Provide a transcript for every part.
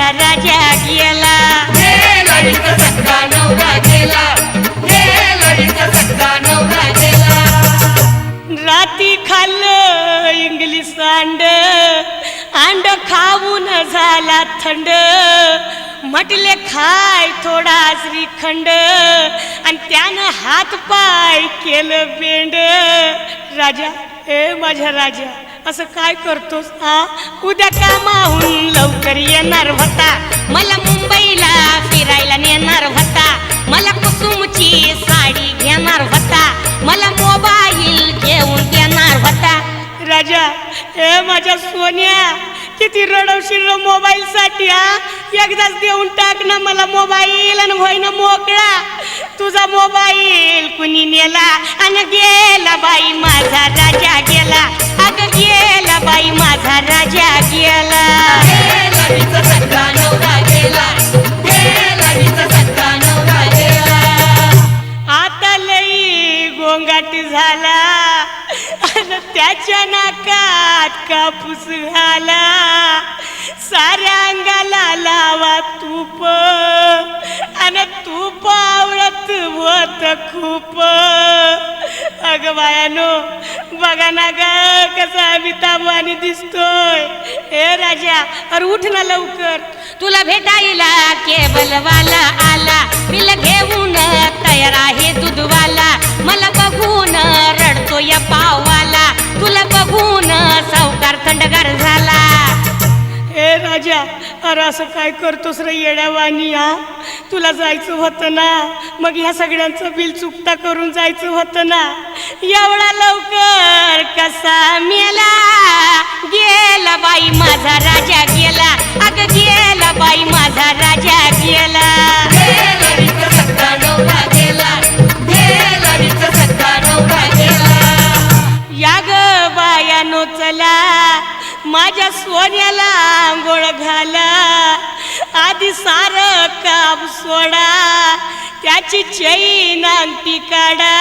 माझा राजा गेला, लाडीचा सख्खा नवरा गेला, लाडीचा सख्खा नवरा गेला. राती खाल्लं इंग्लिश अंड खाऊन झाला थंड, म्हटले खाय थोडा श्रीखंड आणि त्यानं हात पाय केलं बेंड. राजा ए माझ्या राजा असं काय करतोस हा? उद्या कामाहून लवकर येणार होता, मला मुंबईला फिरायला नेणार होता, मला कुसुमची साडी घेणार होता, मला मोबाईल घेऊन देणार होता. राजा ए माझ्या सोन्या किती रडवशील मोबाईल साठी हा? एकदाच देऊन टाक ना मला मोबाईल आणि होय ना मोकळा. तुझा मोबाईल कुणी नेला आणि गेला बाई माझा राजा गेला, अगं गेला बाई माझा राजा गेला. लाडीचा सख्खा नवरा गेला, लाडीचा सख्खा नवरा गेला. आता लई गोंगाट झाला आणि त्याच्या नाकात कापूस घाला, साऱ्या अंगाला लावा तूप आणि तूप आवडत होत खूप. अगं बायानो बघा ना ग कसा अमिताभानी दिसतोय. हे राजा अरे उठ ना लवकर, तुला भेटायला केबलवाला आला, बिल घेऊन तयार आहे दूधवाला, मला बघून रडतो या पाववाला, तुला बघून सावकार थंडगार झाला. ए राजा अरे असं काय करतोस रे येड्यावानी हा? तुला जायचं होतं ना, मग ह्या सगळ्यांचं बिल चुकता करून जायचं होतं ना. एवढा लवकर कसा मेला, गेला बाई माझा राजा गेला, अगं गेला बाई माझा राजा गेला. लाडीचा सख्खा नवरा गेला, लाडीचा सख्खा नवरा गेला. या ग बायानो चला माझ्या सोन्याला आंघोळ घाला, आधी सार काम सोडा, त्याची चैन अंगठी काढा.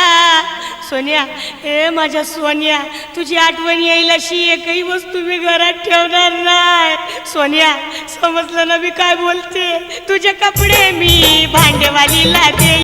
सोन्या ए माझ्या सोन्या तुझी आठवण येईल अशी एकही वस्तू मी घरात ठेवणार नाही. सोन्या समजलं ना मी काय बोलते? तुझे कपडे मी भांडेवालीला दे.